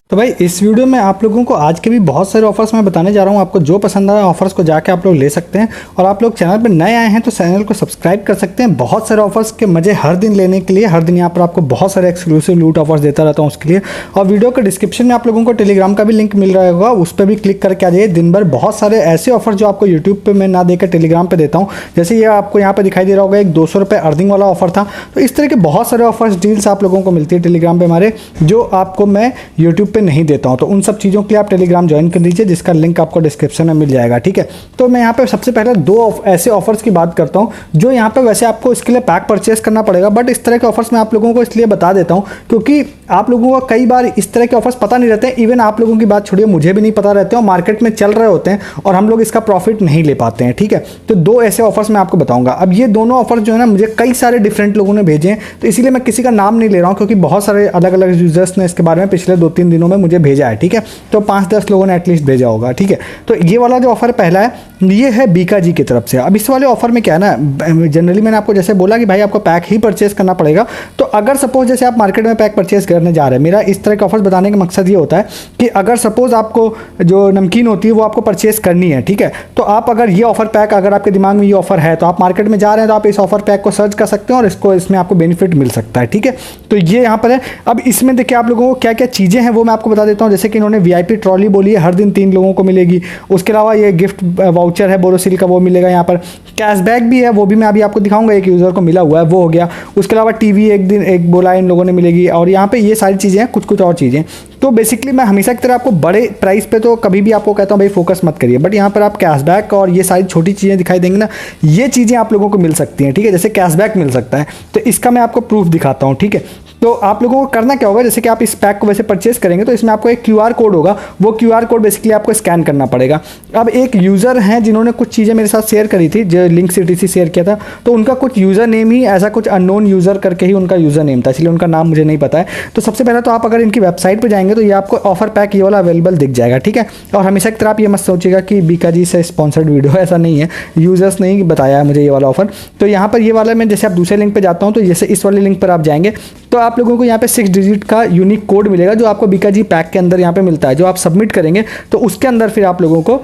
तो भाई इस वीडियो में आप लोगों को आज के भी बहुत सारे ऑफर्स मैं बताने जा रहा हूँ। आपको जो पसंद आए ऑफर्स को जाके आप लोग ले सकते हैं। और आप लोग चैनल पर नए आए हैं तो चैनल को सब्सक्राइब कर सकते हैं। बहुत सारे ऑफर्स के मजे हर दिन लेने के लिए हर दिन यहाँ पर आपको बहुत सारे एक्सक्लूसिव लूट ऑफर्स देता रहता हूँ उसके लिए। और वीडियो के डिस्क्रिप्शन में आप लोगों को टेलीग्राम का भी लिंक मिल रहा होगा, उस पर भी क्लिक करके आ जाइए। दिन भर बहुत सारे ऐसे ऑफर जो आपको यूट्यूब पर मैं ना देकर टेलीग्राम पर देता हूँ। जैसे ये आपको यहाँ पर दिखाई दे रहा होगा, एक 200 रुपये अर्निंग वाला ऑफर था। तो इस तरह के बहुत सारे ऑफर्स डील्स आप लोगों को मिलती है टेलीग्राम पर हमारे, जो आपको मैं यूट्यूब पर नहीं देता हूँ। तो उन सब चीज़ों के लिए आप टेलीग्राम ज्वाइन कर लीजिए, जिसका लिंक आपको डिस्क्रिप्शन में मिल जाएगा। ठीक है, तो मैं यहाँ पे सबसे पहले दो ऐसे ऑफर्स की बात करता हूँ जो यहाँ पे वैसे आपको इसके लिए पैक परचेस करना पड़ेगा, बट इस तरह के ऑफर्स मैं आप लोगों को इसलिए बता देता हूँ क्योंकि आप लोगों को कई बार इस तरह के ऑफर्स पता नहीं रहते हैं। इवन आप लोगों की बात छोड़िए, मुझे भी नहीं पता रहते हैं और मार्केट में चल रहे होते हैं और हम लोग इसका प्रॉफिट नहीं ले पाते हैं। ठीक है, तो दो ऐसे ऑफर्स मैं आपको बताऊंगा। अब ये दोनों ऑफर जो है ना, मुझे कई सारे डिफरेंट लोगों ने भेजे हैं, तो इसीलिए मैं किसी का नाम नहीं ले रहा हूँ क्योंकि बहुत सारे अलग अलग यूजर्स ने इसके बारे में पिछले 2-3 दिनों में मुझे भेजा है। ठीक है, तो 5-10 लोगों ने एटलीस्ट भेजा होगा। ठीक है, तो ये वाला जो ऑफर पहला है ये है बीका जी की तरफ से। अब इस वाले ऑफर में क्या है ना, जनरली मैंने आपको जैसे बोला कि भाई आपको पैक ही परचेस करना पड़ेगा। तो अगर सपोज जैसे आप मार्केट में पैक परचेस करने जा रहे हैं, मेरा इस तरह के ऑफर्स बताने का मकसद ये होता है कि अगर सपोज आपको जो नमकीन होती है वो आपको परचेस करनी है, ठीक है, तो आप अगर ये ऑफर पैक, अगर आपके दिमाग में ये ऑफर है तो आप मार्केट में जा रहे हैं तो आप इस ऑफर पैक को सर्च कर सकते हैं और इसमें आपको बेनिफिट मिल सकता है। ठीक है, तो ये यहाँ पर है। अब इसमें देखिए आप लोगों को क्या क्या चीज़ें हैं वो मैं आपको बता देता हूँ। जैसे कि इन्होंने VIP ट्रॉली बोली है, हर दिन 3 लोगों को मिलेगी। उसके अलावा ये गिफ्ट वाउचर है बोरोसिल का, वो मिलेगा। यहाँ पर कैशबैक भी है, वो भी मैं अभी आपको दिखाऊंगा, एक यूज़र को मिला हुआ है, वो हो गया। उसके अलावा TV एक दिन एक बोला इन लोगों ने मिलेगी। और यहाँ पे ये सारी चीज़ें हैं, कुछ कुछ और चीज़ें। तो बेसिकली मैं हमेशा की तरह आपको बड़े प्राइस पे तो कभी भी आपको कहता हूँ भाई फोकस मत करिए, बट यहाँ पर आप कैशबैक और ये सारी छोटी चीज़ें दिखाई देंगी ना, ये चीज़ें आप लोगों को मिल सकती हैं। ठीक है, जैसे कैशबैक मिल सकता है, तो इसका मैं आपको प्रूफ दिखाता हूँ। ठीक है, तो आप लोगों को करना क्या होगा, जैसे कि आप इस पैक को वैसे परचेस करेंगे तो इसमें आपको एक QR कोड होगा, वो QR कोड बेसिकली आपको स्कैन करना पड़ेगा। अब एक यूज़र हैं जिन्होंने कुछ चीज़ें मेरे साथ शेयर करी थी, जो लिंक CTC शेयर किया था, तो उनका कुछ यूज़र नेम ही ऐसा कुछ अननोन यूज़र करके ही उनका यूज़र नेम था, इसलिए उनका नाम मुझे नहीं पता है। तो सबसे पहले तो आप अगर इनकी वेबसाइट पर जाएंगे तो ये आपको ऑफर पैक ये वाला अवेलेबल दिख जाएगा। ठीक है, और हमेशा की तरह आप ये मत सोचिएगा कि बीका जी से स्पॉन्सर्ड वीडियो, ऐसा नहीं है, यूज़र्स नहीं बताया है मुझे ये वाला ऑफर। तो यहाँ पर ये वाला मैं जैसे आप दूसरे लिंक पर जाता हूँ, तो जैसे इस वाले लिंक पर आप जाएंगे तो आप लोगों को यहाँ पे 6 डिजिट का यूनिक कोड मिलेगा, जो आपको बीका जी पैक के अंदर यहाँ पे मिलता है। जो आप सबमिट करेंगे तो उसके अंदर फिर आप लोगों को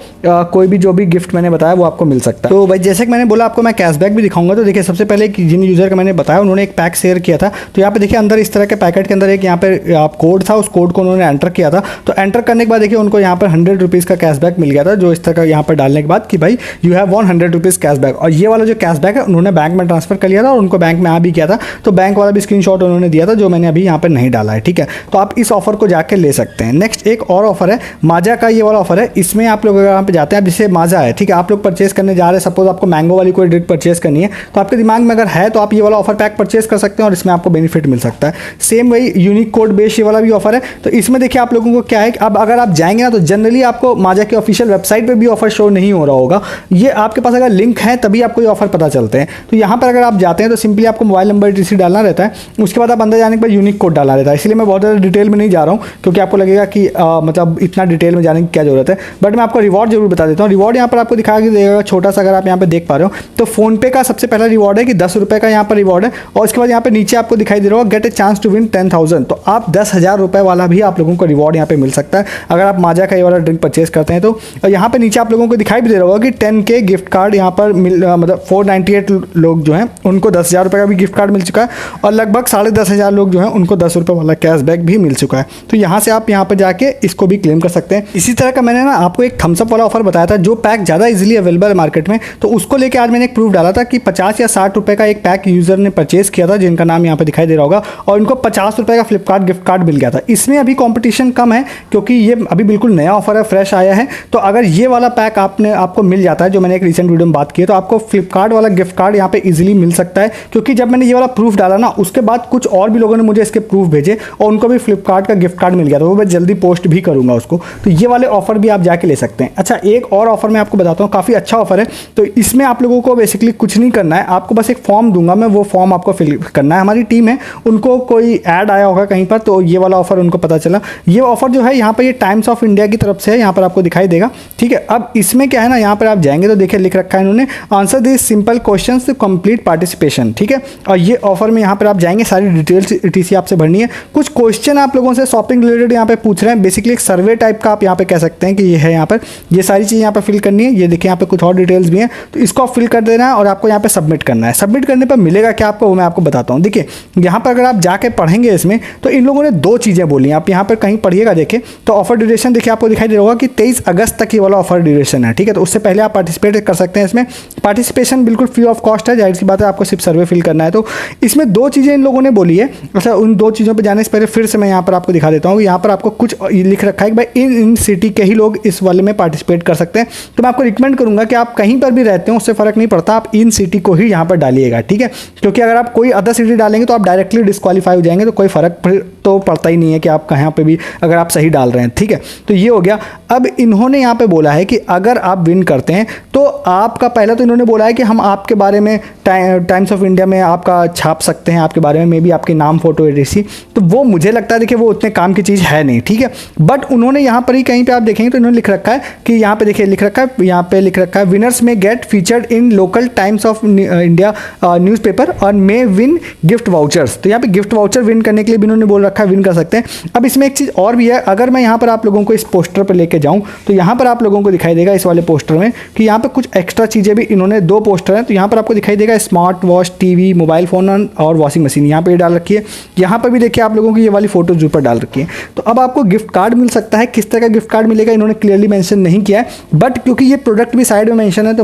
कोई भी जो भी गिफ्ट मैंने बताया वो आपको मिल सकता है। तो भाई जैसे कि मैंने बोला आपको मैं कैशबैक भी दिखाऊंगा। तो देखिए सबसे पहले जिन यूज़र का मैंने बताया उन्होंने एक पैक शेयर किया था, तो यहाँ पे देखिए अंदर इस तरह के पैकेट के अंदर एक यहाँ पे आप कोड था, उस कोड को उन्होंने एंटर किया था। तो एंटर करने के बाद देखिए उनको यहाँ पर 100 रुपीज़ का कैशबैक मिल गया था, जो इस तरह का यहाँ पर डालने के बाद कि भाई you have von 100 rupees cashback. और ये वाला जो कैशबैक है उन्होंने बैंक में ट्रांसफर कर लिया था और उनको बैंक में आ भी किया था, तो बैंक वाला भी स्क्रीनशॉट उन्होंने दिया था, जो मैंने अभी यहाँ पर नहीं डाला है। ठीक है, तो आप इस ऑफर को जाके ले सकते हैं। नेक्स्ट एक और ऑफर है माजा का, ये वाला ऑफर है। इसमें आप लोग अगर यहाँ पे जाते हैं, जैसे माजा है, ठीक है, आप लोग परचेस करने जा रहे हैं, सपोज आपको मैंगो वाली कोई ड्रिंक परचेस करनी है, तो आपके दिमाग में अगर है तो आप ये वाला ऑफर पैक परचेस कर सकते हैं और इसमें आपको बेनिफिट मिल सकता है। सेम वही यूनिक कोड बेस्ड ये वाला भी ऑफर है। तो इसमें देखिए आप लोगों को क्या है, अब अगर आप जाएंगे ना तो जनरली आपको माजा की ऑफिशियल वेबसाइट पर भी ऑफर शो नहीं हो रहा होगा। ये आपके पास अगर लिंक है तभी आपको ये ऑफर पता चलते हैं। तो यहाँ पर अगर आप जाते हैं तो सिंपली आपको मोबाइल नंबर TC डालना रहता है, उसके बाद आप अंदर जाने के बाद यूनिक कोड डालना रहता है। इसलिए मैं बहुत ज़्यादा डिटेल में नहीं जा रहा हूँ क्योंकि आपको लगेगा कि मतलब इतना डिटेल में जाने की क्या जरूरत है, बट मैं आपको रिवॉर्ड जरूर बता देता हूँ। रिवॉर्ड यहाँ पर आपको दिखा के देगा छोटा सा, अगर आप यहाँ पे देख पा रहे हो तो फोनपे का सबसे पहला रिवॉर्ड है कि 10 रुपये का यहाँ पर रिवॉर्ड है। और उसके बाद यहाँ पे नीचे आपको दिखाई दे रहा होगा get a chance to win 10,000, तो आप 10,000 रुपये वाला भी आप लोगों को रिवॉर्ड यहाँ पे मिल सकता है अगर आप माजा का ये वाला ड्रिंक परचेस करते हैं तो। और यहाँ पे नीचे आप लोगों को दिखाई भी दे रहा होगा कि 10K गिफ्ट कार्ड यहाँ पर मतलब 498 लोग जो हैं उनको 10,000 रुपये का भी गिफ्ट कार्ड मिल चुका है और लगभग 10,500 लोग जो हैं उनको 10 रुपये वाला कैशबैक भी मिल चुका है। तो यहाँ से आप यहाँ पर जाके इसको भी क्लेम कर सकते हैं। इसी तरह का मैंने ना आपको एक थम्स अप वाला ऑफर बताया था, जो पैक ज़्यादा इजीली अवेलेबल है मार्केट में, तो उसको लेके आज मैंने एक प्रूफ डाला था कि 50 या 60 रुपये का एक पैक यूज़र ने परचेस किया था, जिनका नाम यहाँ पे दिखाई दे रहा होगा, और इनको 50 रुपये का फ्लिपकार्ट गिफ्ट कार्ड मिल गया था। इसमें अभी कंपटीशन कम है क्योंकि ये अभी बिल्कुल नया ऑफर है, फ्रेश आया है। तो अगर ये वाला पैक आपको मिल जाता है, जो मैंने एक रिसेंट वीडियो में बात की है, तो आपको फ्लिपकार्ट वाला गिफ्ट कार्ड यहाँ पे इजीली मिल सकता है। क्योंकि जब मैंने ये वाला प्रूफ डाला ना, उसके बाद कुछ और भी लोगों ने मुझे इसके प्रूफ भेजे और उनको भी फ्लिपकार्ट का गिफ्ट कार्ड मिल गया था, वो मैं जल्दी पोस्ट भी करूँगा उसको। तो ये वाले ऑफर भी आप जाके ले सकते हैं। अच्छा, एक और ऑफर मैं आपको बताता हूँ, काफ़ी अच्छा ऑफर है। तो इसमें आप लोगों को बेसिकली कुछ नहीं करना है, आपको बस एक फॉर्म दूंगा मैं, वो फॉर्म आपको फिल करना है। हमारी टीम है, उनको कोई ऐड आया होगा कहीं पर, तो ये वाला ऑफर उनको पता चला। ये ऑफर जो है यहाँ पर ये टाइम्स ऑफ इंडिया की तरफ से है, यहाँ पर आपको दिखाई देगा। ठीक है, अब इसमें क्या है ना, यहाँ पर आप जाएंगे तो देखिए लिख रखा है इन्होंने, answer this simple questions to complete participation. ठीक है, और ये ऑफर में यहाँ पर आप जाएंगे, सारी डिटेल डिटेल्स ईटीसी आपसे भरनी है। कुछ क्वेश्चन आप लोगों से शॉपिंग रिलेटेड यहाँ पे पूछ रहे हैं, बेसिकली एक सर्वे टाइप का आप यहाँ पे कह सकते हैं कि ये है। यहाँ पर ये सारी चीज़ यहाँ पे फिल करनी है। ये देखिए यहाँ पे कुछ और डिटेल्स भी हैं, तो इसको आप फिल कर देना है और आपको यहाँ पे सबमिट करना है। सबमिट करने पर मिलेगा क्या आपको, वो मैं आपको बताता हूँ। देखिए यहाँ पर अगर आप जाके पढ़ेंगे इसमें, तो इन लोगों ने 2 चीज़ें बोली हैं। आप यहाँ पर कहीं पढ़िएगा, देखिए तो ऑफर ड्यूरेशन देखिए आपको दिखाई दे रहा होगा कि 23 अगस्त तक ये वाला ऑफर ड्यूरेशन है, ठीक है। तो उससे पहले आप पार्टिसिपेट कर सकते हैं इसमें। पार्टिसिपेशन बिल्कुल फ्री ऑफ कॉस्ट है, जाहिर सी बात है, आपको सिर्फ सर्वे फिल करना है। तो इसमें 2 चीज़ें इन लोगों ने बोली है। अच्छा, उन 2 चीज़ों पर जाने से पहले फिर से मैं यहाँ पर आपको दिखा देता हूँ। यहाँ पर आपको कुछ लिख रखा है कि भाई इन सिटी के ही लोग इस वाले में पार्टिसिपेट कर सकते हैं। तो मैं आपको रिकमेंड करूंगा कि आप कहीं पर भी रहते हो उससे फ़र्क नहीं पड़ता, आप इन सिटी को ही यहाँ पर डालिएगा, ठीक है। क्योंकि अगर आप कोई अदर सिटी डालेंगे तो आप डायरेक्टली डिस्क्वालीफाई हो जाएंगे, तो कोई फ़र्क तो पड़ता ही नहीं है कि आप कहाँ पे भी अगर आप सही डाल रहे हैं, ठीक है। तो ये हो गया। अब इन्होंने यहाँ पे बोला है कि अगर आप विन करते हैं तो आपका पहला तो इन्होंने बोला है कि हम आपके बारे में टाइम्स ऑफ इंडिया में आपका छाप सकते हैं, आपके बारे में भी आपके नाम, फोटो, एड्रेस। तो वो मुझे लगता है देखिए वो उतने काम की चीज़ है नहीं, ठीक है। बट उन्होंने यहाँ पर ही कहीं पे आप देखेंगे तो इन्होंने लिख रखा है कि यहाँ पे देखिए लिख रखा है, यहाँ पे लिख रखा है विनर्स में get featured in local times of India newspaper और मे विन गिफ्ट वाउचर्स। तो यहाँ पे गिफ्ट वाउचर विन करने के लिए भी इन्होंने बोल रखा है, विन कर सकते हैं। अब इसमें एक चीज़ और भी है, अगर मैं यहाँ पर आप लोगों को इस पोस्टर पर लेके जाऊँ तो यहाँ पर आप लोगों को दिखाई देगा इस वाले पोस्टर में कि यहाँ पे कुछ एक्स्ट्रा चीज़ें भी इन्होंने 2 पोस्टर हैं। तो यहाँ पर आपको दिखाई देगा smart watch, TV, mobile phone और वॉशिंग मशीन, यहाँ पे डाल रखी है। यहाँ पर भी देखिए आप लोगों की ये वाली फोटोज ऊपर डाल रखी है। तो अब आपको गिफ्ट कार्ड मिल सकता है। किस तरह का गिफ्ट कार्ड मिलेगा इन्होंने क्लियरली मेंशन नहीं किया है, बट क्योंकि ये प्रोडक्ट भी साइड में मेंशन है तो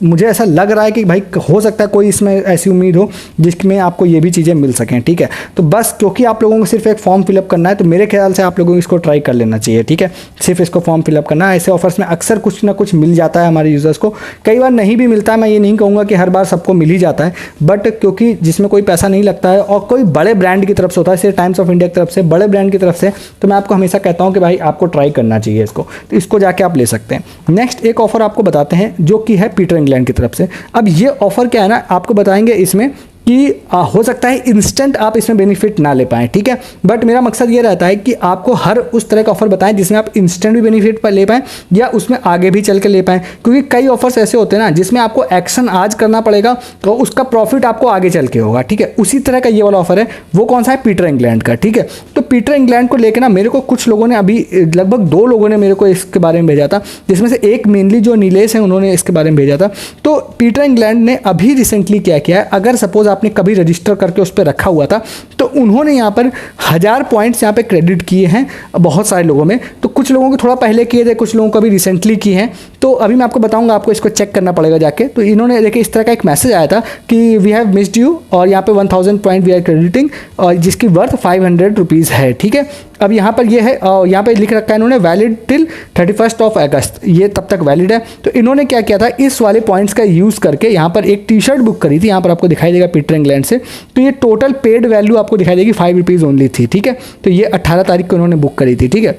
मुझे ऐसा लग रहा है कि भाई हो सकता है कोई इसमें ऐसी उम्मीद हो जिसमें आपको ये भी चीज़ें मिल सकें, ठीक है। तो बस क्योंकि आप लोगों को सिर्फ एक फॉर्म फिलअप करना है, तो मेरे ख्याल से आप लोगों को इसको ट्राई कर लेना चाहिए, ठीक है। सिर्फ इसको फॉर्म फिलअप करना है। ऐसे ऑफर्स में अक्सर कुछ ना कुछ मिल जाता है हमारे यूज़र्स को, कई बार नहीं भी मिलता है। मैं ये नहीं कहूँगा कि हर बार सबको मिल ही जाता है, बट क्योंकि जिसमें कोई पैसा नहीं लगता है और कोई बड़े ब्रांड की तरफ से होता है, सिर्फ टाइम्स ऑफ इंडिया की तरफ से, बड़े ब्रांड की तरफ से, तो मैं आपको हमेशा कहता हूँ कि भाई आपको ट्राई करना चाहिए इसको। तो इसको जाके आप ले सकते हैं। नेक्स्ट एक ऑफर आपको बताते हैं जो कि है पीटर इंग्लैंड की तरफ से। अब ये ऑफर क्या है ना, आपको बताएंगे इसमें कि हो सकता है इंस्टेंट आप इसमें बेनिफिट ना ले पाएँ, ठीक है। बट मेरा मकसद ये रहता है कि आपको हर उस तरह का ऑफर बताएं जिसमें आप इंस्टेंट भी बेनिफिट पर ले पाएँ या उसमें आगे भी चल के ले पाएँ। क्योंकि कई ऑफर्स ऐसे होते हैं ना जिसमें आपको एक्शन आज करना पड़ेगा तो उसका प्रॉफिट आपको आगे चल के होगा, ठीक है। उसी तरह का ये वाला ऑफर है। वो कौन सा है, पीटर इंग्लैंड का, ठीक है। तो पीटर इंग्लैंड को लेकर ना मेरे को कुछ लोगों ने, अभी लगभग 2 लोगों ने मेरे को इसके बारे में भेजा था, जिसमें से एक मेनली जो नीलेश है उन्होंने इसके बारे में भेजा था। तो पीटर इंग्लैंड ने अभी रिसेंटली क्या किया है, अगर सपोज आपने कभी रजिस्टर करके उस पर रखा हुआ था तो उन्होंने यहाँ पर 1000 पॉइंट्स यहाँ पे क्रेडिट किए हैं बहुत सारे लोगों में। तो कुछ लोगों को थोड़ा पहले किए थे, कुछ लोगों को अभी रिसेंटली किए हैं। तो अभी मैं आपको बताऊंगा, आपको इसको चेक करना पड़ेगा जाके। तो इन्होंने देखिए इस तरह का एक मैसेज आया था कि वी हैव मिस्ड यू और यहाँ पे 1000 पॉइंट वी आर क्रेडिटिंग और जिसकी वर्थ 500 रुपीज़ है, ठीक है। अब यहाँ पर ये है, यहाँ पे लिख रखा है इन्होंने वैलिड टिल 31 अगस्त, ये तब तक वैलिड है। तो इन्होंने क्या किया था, इस वाले पॉइंट्स का यूज़ करके यहाँ पर एक टी-शर्ट बुक करी थी। यहाँ पर आपको दिखाई देगा पीटर इंग्लैंड से। तो ये टोटल पेड वैल्यू आपको दिखाई देगी 5 रुपीज़ ओनली थी, ठीक है। तो ये 18 तारीख को इन्होंने बुक करी थी, ठीक है।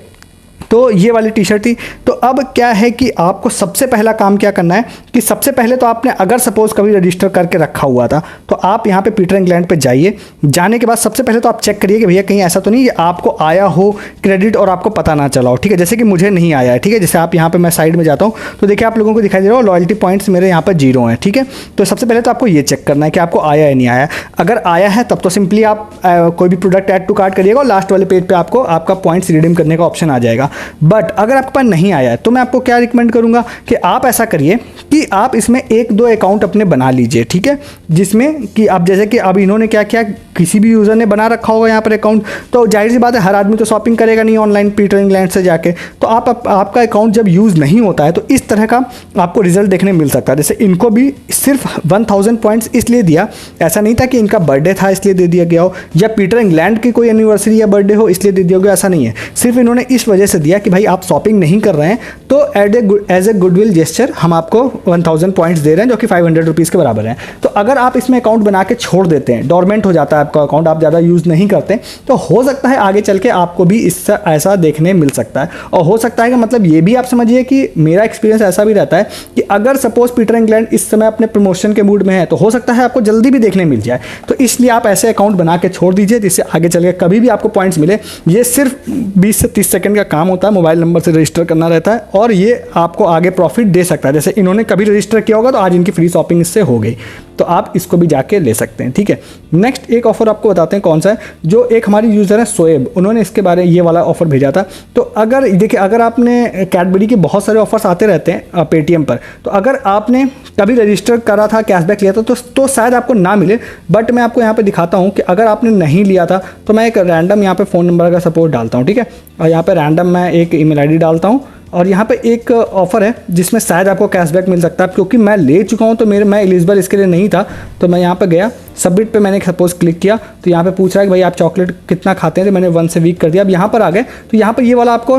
तो ये वाली टी शर्ट थी। तो अब क्या है कि आपको सबसे पहला काम क्या करना है कि सबसे पहले तो आपने अगर सपोज कभी रजिस्टर करके रखा हुआ था तो आप यहाँ पे पीटर इंग्लैंड पे जाइए। जाने के बाद सबसे पहले तो आप चेक करिए कि भैया कहीं ऐसा तो नहीं है आपको आया हो क्रेडिट और आपको पता ना चला हो, ठीक है। जैसे कि मुझे नहीं आया है, ठीक है। जैसे आप यहाँ पे मैं साइड में जाता हूँ तो देखिए आप लोगों को दिखाई दे रहा हो लॉयल्टी पॉइंट्स मेरे यहाँ पर 0 हैं, ठीक है। तो सबसे पहले तो आपको ये चेक करना है कि आपको आया या नहीं आया। अगर आया है तब तो सिंपली आप कोई भी प्रोडक्ट ऐड टू कार्ट करिएगा और लास्ट वाले पेज पर आपको आपका पॉइंट्स रिडीम करने का ऑप्शन आ जाएगा। बट अगर आपके पास नहीं आया है तो मैं आपको क्या रिकमेंड करूंगा कि आप ऐसा करिए कि आप इसमें 1-2 अकाउंट अपने बना लीजिए, ठीक है। जिसमें कि आप जैसे कि अब इन्होंने क्या किया, किसी भी यूज़र ने बना रखा होगा यहाँ पर अकाउंट, तो जाहिर सी बात है हर आदमी तो शॉपिंग करेगा नहीं ऑनलाइन पीटर इंग्लैंड से जाके। तो आपका अकाउंट जब यूज़ नहीं होता है तो इस तरह का आपको रिजल्ट देखने मिल सकता है। जैसे इनको भी सिर्फ 1000 पॉइंट्स इसलिए दिया, ऐसा नहीं था कि इनका बर्थडे था इसलिए दे दिया गया हो या पीटर इंग्लैंड की कोई एनिवर्सरी या बर्थडे हो इसलिए दे दिया गया, ऐसा नहीं है। सिर्फ इन्होंने इस वजह से दिया कि भाई आप शॉपिंग नहीं कर रहे हैं तो एज ए गुडविल जेस्चर हम आपको 1000 पॉइंट्स दे रहे हैं जो कि 500 रुपीज़ के बराबर हैं। तो अगर आप इसमें अकाउंट बना के छोड़ देते हैं, डोरमेंट हो जाता है आपका अकाउंट, आप ज़्यादा यूज़ नहीं करते, तो हो सकता है आगे चल के आपको भी इससे ऐसा देखने मिल सकता है। और हो सकता है कि मतलब ये भी आप समझिए कि मेरा एक्सपीरियंस ऐसा भी रहता है कि अगर सपोज पीटर इंग्लैंड इस समय अपने प्रमोशन के मूड में है तो हो सकता है आपको जल्दी भी देखने मिल जाए। तो इसलिए आप ऐसे अकाउंट बना के छोड़ दीजिए जिससे आगे चल के कभी भी आपको पॉइंट्स मिले। ये सिर्फ 20 से 30 सेकंड का काम होता है, मोबाइल नंबर से रजिस्टर करना रहता है और ये आपको आगे प्रॉफिट दे सकता है। जैसे इन्होंने कभी रजिस्टर किया होगा तो आज इनकी फ्री शॉपिंग इससे हो गई। तो आप इसको भी जाके ले सकते हैं, ठीक है। नेक्स्ट एक ऑफर आपको बताते हैं कौन सा है, जो एक हमारी यूज़र है शोएब, उन्होंने इसके बारे ये वाला ऑफर भेजा था। तो अगर देखिए, अगर आपने कैडबरी के बहुत सारे ऑफर्स आते रहते हैं पेटीएम पर, तो अगर आपने कभी रजिस्टर करा था, कैशबैक लिया था, तो शायद आपको ना मिले। बट मैं आपको यहाँ पे दिखाता हूँ कि अगर आपने नहीं लिया था तो मैं एक रैंडम यहाँ पे फ़ोन नंबर का सपोर्ट डालता हूँ, ठीक है। और यहाँ पे रैंडम मैं एक ईमेल आईडी डालता हूँ और यहाँ पे एक ऑफ़र है जिसमें शायद आपको कैशबैक मिल सकता है। क्योंकि मैं ले चुका हूँ तो मैं एलिजिबल इसके लिए नहीं था, तो मैं यहाँ पे गया, सबमिट पे मैंने सपोज क्लिक किया, तो यहाँ पे पूछ रहा है कि भाई आप चॉकलेट कितना खाते हैं, तो मैंने 1 से वीक कर दिया। अब यहाँ पर आ गए तो यहाँ पर ये वाला आपको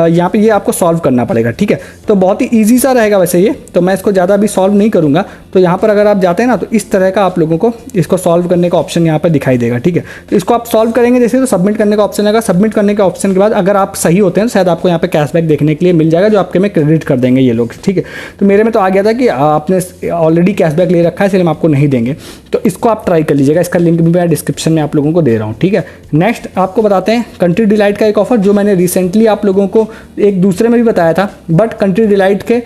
यहाँ पे ये आपको सॉल्व करना पड़ेगा, ठीक है। तो बहुत ही ईजी सा रहेगा वैसे ये, तो मैं इसको ज़्यादा भी सॉल्व नहीं करूँगा। तो यहाँ पर अगर आप जाते हैं ना, तो इस तरह का आप लोगों को इसको सॉल्व करने का ऑप्शन यहाँ पर दिखाई देगा, ठीक है। तो इसको आप सॉल्व करेंगे जैसे, तो सबमिट करने का ऑप्शन आएगा। सबमिट करने के ऑप्शन के बाद अगर आप सही होते हैं तो शायद आपको यहाँ पे कैशबैक देखने के लिए मिल जाएगा, जो आपके में क्रेडिट कर देंगे ये लोग, ठीक है। तो मेरे में तो आ गया था कि आपने ऑलरेडी कैशबैक ले रखा है, इसलिए हम आपको नहीं देंगे। तो इसको आप ट्राई कर लीजिएगा, इसका लिंक भी मैं डिस्क्रिप्शन में आप लोगों को दे रहा हूँ, ठीक है। नेक्स्ट आपको बताते हैं कंट्री डिलाइट का एक ऑफर, जो मैंने रिसेंटली आप लोगों को एक दूसरे में भी बताया था। बट कंट्री डिलाइट के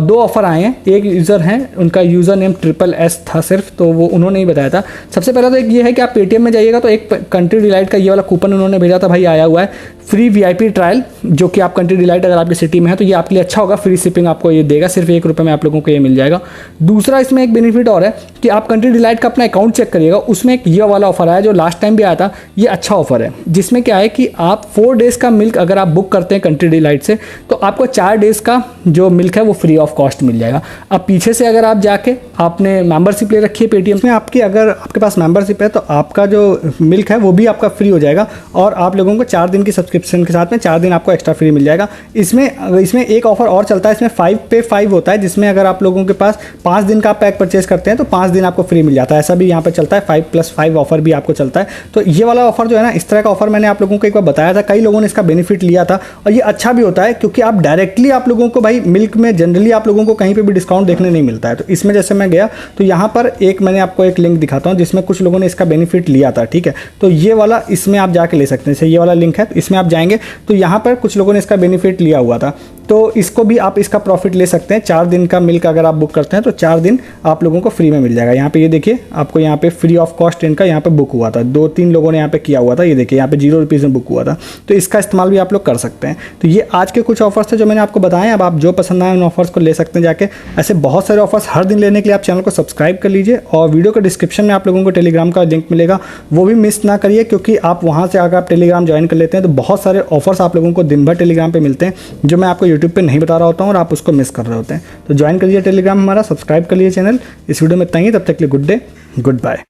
2 ऑफर आए हैं। एक यूज़र हैं, उनका यूज़र नेम SSS था सिर्फ, तो वो उन्होंने ही बताया था। सबसे पहला तो एक ये है कि आप पेटीएम में जाइएगा तो एक कंट्री डिलाइट का ये वाला कूपन उन्होंने भेजा था भाई, आया हुआ है फ्री VIP ट्रायल, जो कि आप कंट्री डिलाइट अगर आपकी सिटी में है तो ये आपके लिए अच्छा होगा। फ्री शिपिंग आपको ये देगा, सिर्फ ₹1 में आप लोगों को ये मिल जाएगा। दूसरा इसमें एक बेनिफिट और है कि आप कंट्री डिलाइट का अपना अकाउंट चेक करिएगा, उसमें एक ये वाला ऑफर आया जो लास्ट टाइम भी आया था। ये अच्छा ऑफर है, जिसमें क्या है कि आप 4 डेज़ का मिल्क अगर आप बुक करते हैं कंट्री डिलाइट से, तो आपको 4 डेज़ का जो मिल्क है वो फ्री ऑफ कॉस्ट मिल जाएगा। अब पीछे से अगर आप जाके आपने मेंबरशिप ले रखी है पेटीएम में, आपकी अगर आपके पास मेंबरशिप है तो आपका जो मिल्क है वो भी आपका फ्री हो जाएगा। और आप लोगों को 4 दिन की सब्सक्रिप्शन के साथ में 4 दिन आपको एक्स्ट्रा फ्री मिल जाएगा। इसमें एक ऑफर और चलता है, इसमें 5 पे 5 होता है, जिसमें अगर आप लोगों के पास 5 दिन का पैक परचेज करते हैं तो 5 दिन आपको फ्री मिल जाता है। ऐसा भी यहाँ पे चलता है, 5+5 ऑफर भी आपको चलता है। तो ये वाला ऑफर जो है ना, इस तरह का ऑफर मैंने आप लोगों को एक बार बताया था, कई लोगों ने इसका बेनिफिट लिया था। और ये अच्छा भी होता है क्योंकि आप डायरेक्टली आप लोगों को भाई मिल्क में जनरली आप लोगों को कहीं पे भी डिस्काउंट देखने नहीं मिलता है। तो इसमें जैसे मैं गया तो यहाँ पर एक मैंने आपको एक लिंक दिखाता हूँ जिसमें कुछ लोगों ने इसका बेनिफिट लिया था, ठीक है। तो ये वाला इसमें आप जाके ले सकते हैं, जैसे ये वाला लिंक है, तो इसमें आप जाएंगे तो यहाँ पर कुछ लोगों ने इसका बेनिफिट लिया हुआ था, तो इसको भी आप इसका प्रॉफिट ले सकते हैं। 4 दिन का मिल्क अगर आप बुक करते हैं तो 4 दिन आप लोगों को फ्री में मिल जाएगा। यहाँ पे ये देखिए, आपको यहाँ पे फ्री ऑफ कॉस्ट इनका यहाँ पे बुक हुआ था, 2-3 लोगों ने यहाँ पे किया हुआ था। ये देखिए यहाँ पे ₹0 में बुक हुआ था, तो इसका इस्तेमाल भी आप लोग कर सकते हैं। तो ये आज के कुछ ऑफर्स थे जो मैंने आपको बताए। अब आप जो पसंद आए उन ऑफर्स को ले सकते हैं जाके। ऐसे बहुत सारे ऑफर्स हर दिन लेने के लिए आप चैनल को सब्सक्राइब कर लीजिए, और वीडियो के डिस्क्रिप्शन में आप लोगों को टेलीग्राम का लिंक मिलेगा, वो भी मिस ना करिए, क्योंकि आप वहाँ से अगर आप टेलीग्राम ज्वाइन कर लेते हैं तो बहुत सारे ऑफर्स आप लोगों को दिन भर टेलीग्राम पर मिलते हैं, जो मैं आपको यूट्यूब पर नहीं बता रहा होता हूँ और आप उसको मिस कर रहे होते हैं। तो ज्वाइन कर लीजिए टेलीग्राम हमारा, सब्सक्राइब कर लीजिए चैनल। इस वीडियो में इतना ही, तब तक के लिए गुड डे, गुड बाय।